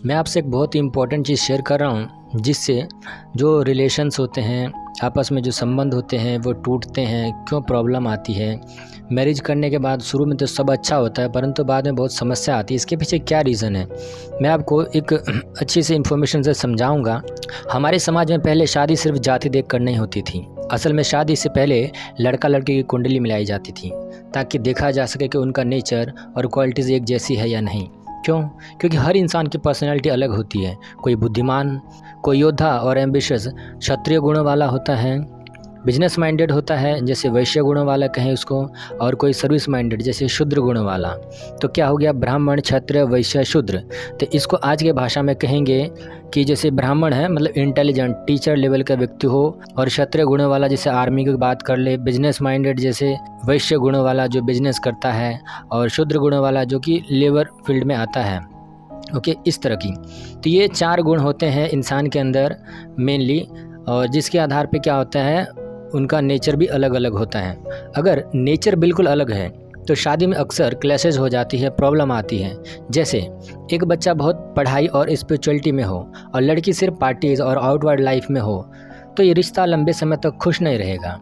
मैं आपसे एक बहुत ही इम्पोर्टेंट चीज़ शेयर कर रहा हूँ, जिससे जो रिलेशंस होते हैं, आपस में जो संबंध होते हैं वो टूटते हैं, क्यों प्रॉब्लम आती है। मैरिज करने के बाद शुरू में तो सब अच्छा होता है, परंतु बाद में बहुत समस्या आती है। इसके पीछे क्या रीज़न है, मैं आपको एक अच्छी सी इन्फॉर्मेशन से समझाऊंगा। हमारे समाज में पहले शादी सिर्फ जाति देख कर नहीं होती थी। असल में शादी से पहले लड़का लड़की की कुंडली मिलाई जाती थी, ताकि देखा जा सके कि उनका नेचर और क्वालिटीज़ एक जैसी है या नहीं। क्यों? क्योंकि हर इंसान की पर्सनैलिटी अलग होती है। कोई बुद्धिमान, कोई योद्धा और एम्बिशियस क्षत्रिय गुणों वाला होता है, बिजनेस माइंडेड होता है जैसे वैश्य गुणों वाला कहें उसको, और कोई सर्विस माइंडेड जैसे शूद्र गुणों वाला। तो क्या हो गया, ब्राह्मण, क्षत्रिय, वैश्य, शूद्र। तो इसको आज के भाषा में कहेंगे कि जैसे ब्राह्मण है मतलब इंटेलिजेंट टीचर लेवल का व्यक्ति हो, और क्षत्रिय गुणों वाला जैसे आर्मी की बात कर ले, बिजनेस माइंडेड जैसे वैश्य गुणों वाला जो बिजनेस करता है, और शूद्र गुणों वाला जो कि लेबर फील्ड में आता है। ओके, इस तरह की। तो ये 4 गुण होते हैं इंसान के अंदर मेनली, और जिसके आधार पे क्या होता है, उनका नेचर भी अलग अलग होता है। अगर नेचर बिल्कुल अलग है तो शादी में अक्सर क्लैशेज हो जाती है, प्रॉब्लम आती है। जैसे एक बच्चा बहुत पढ़ाई और स्पिरिचुअलिटी में हो और लड़की सिर्फ पार्टीज और आउटवर्ड लाइफ में हो, तो ये रिश्ता लंबे समय तक खुश नहीं रहेगा।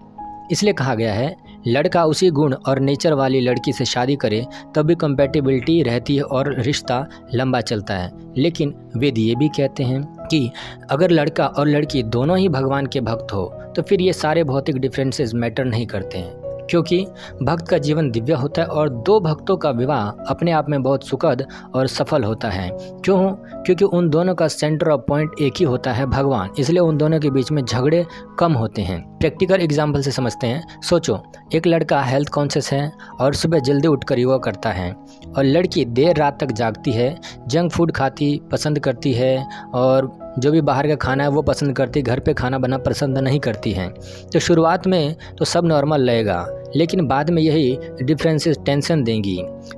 इसलिए कहा गया है, लड़का उसी गुण और नेचर वाली लड़की से शादी करे तभी कंपैटिबिलिटी रहती है और रिश्ता लंबा चलता है। लेकिन वेद ये भी कहते हैं कि अगर लड़का और लड़की दोनों ही भगवान के भक्त हो तो फिर ये सारे भौतिक डिफरेंसेस मैटर नहीं करते हैं, क्योंकि भक्त का जीवन दिव्य होता है और 2 भक्तों का विवाह अपने आप में बहुत सुखद और सफल होता है। क्यों? क्योंकि उन दोनों का सेंटर ऑफ पॉइंट एक ही होता है, भगवान। इसलिए उन दोनों के बीच में झगड़े कम होते हैं। प्रैक्टिकल एग्जाम्पल से समझते हैं। सोचो, एक लड़का हेल्थ कॉन्शियस है और सुबह जल्दी उठकर योगा करता है, और लड़की देर रात तक जागती है, जंक फूड खाती पसंद करती है, और जो भी बाहर का खाना है वो पसंद करती, घर पे खाना बना पसंद नहीं करती हैं। तो शुरुआत में तो सब नॉर्मल लगेगा, लेकिन बाद में यही डिफरेंसेस टेंशन देंगी।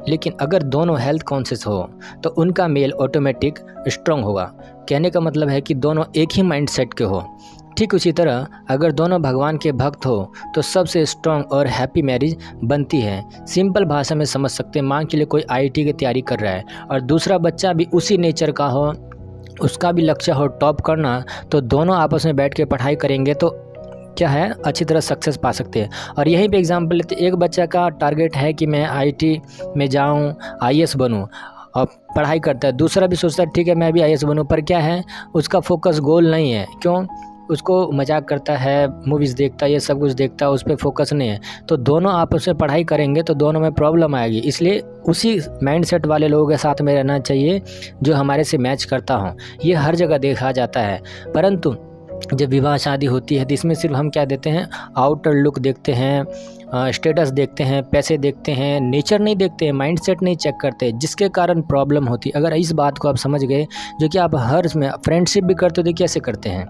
लेकिन अगर दोनों हेल्थ कॉन्शियस हो तो उनका मेल ऑटोमेटिक स्ट्रॉन्ग होगा। कहने का मतलब है कि दोनों एक ही माइंड सेट के हो। ठीक उसी तरह अगर दोनों भगवान के भक्त हो तो सबसे स्ट्रॉन्ग और हैप्पी मैरिज बनती है। सिंपल भाषा में समझ सकते हैं, मान के लिए कोई आईटी की तैयारी कर रहा है और दूसरा बच्चा भी उसी नेचर का हो, उसका भी लक्ष्य हो टॉप करना, तो दोनों आपस में बैठ के पढ़ाई करेंगे तो क्या है, अच्छी तरह सक्सेस पा सकते हैं। और यहीं पे एग्जांपल लेते, एक बच्चा का टारगेट है कि मैं आईटी में जाऊं, आईएएस बनूं, और पढ़ाई करता है। दूसरा भी सोचता है ठीक है मैं भी आईएएस बनूं, पर क्या है, उसका फोकस गोल नहीं है। क्यों? उसको मजाक करता है, मूवीज़ देखता है, ये सब कुछ देखता है, उस पर फोकस नहीं है। तो दोनों आपस में पढ़ाई करेंगे तो दोनों में प्रॉब्लम आएगी। इसलिए उसी माइंडसेट वाले लोगों के साथ में रहना चाहिए जो हमारे से मैच करता हो। ये हर जगह देखा जाता है। परंतु जब विवाह शादी होती है तो इसमें सिर्फ हम क्या देते हैं, आउटर लुक देखते हैं, स्टेटस देखते हैं, पैसे देखते हैं, नेचर नहीं देखते हैं, माइंडसेट नहीं चेक करते, जिसके कारण प्रॉब्लम होती है। अगर इस बात को आप समझ गए, जो कि आप हर में फ्रेंडशिप भी करते हो तो कैसे करते हैं,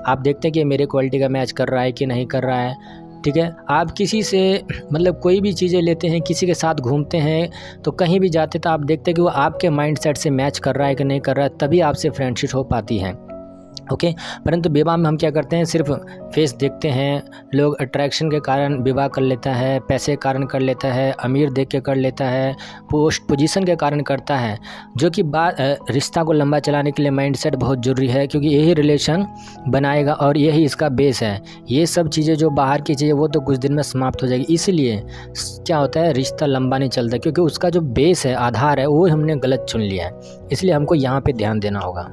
आप देखते हैं कि मेरे क्वालिटी का मैच कर रहा है कि नहीं कर रहा है। ठीक है, आप किसी से मतलब कोई भी चीज़ें लेते हैं, किसी के साथ घूमते हैं, तो कहीं भी जाते तो आप देखते हैं कि वो आपके माइंडसेट से मैच कर रहा है कि नहीं कर रहा है, तभी आपसे फ्रेंडशिप हो पाती है। ओके, परंतु विवाह में हम क्या करते हैं, सिर्फ फेस देखते हैं। लोग अट्रैक्शन के कारण विवाह कर लेता है, पैसे के कारण कर लेता है, अमीर देख के कर लेता है, पोस्ट पोजीशन के कारण करता है, जो कि रिश्ता को लंबा चलाने के लिए माइंडसेट बहुत ज़रूरी है, क्योंकि यही रिलेशन बनाएगा और यही इसका बेस है। ये सब चीज़ें जो बाहर की चीज़ें वो तो कुछ दिन में समाप्त हो जाएगी। इसलिए क्या होता है, रिश्ता लंबा नहीं चलता, क्योंकि उसका जो बेस है, आधार है, वो हमने गलत चुन लिया है। इसलिए हमको यहाँ पर ध्यान देना होगा।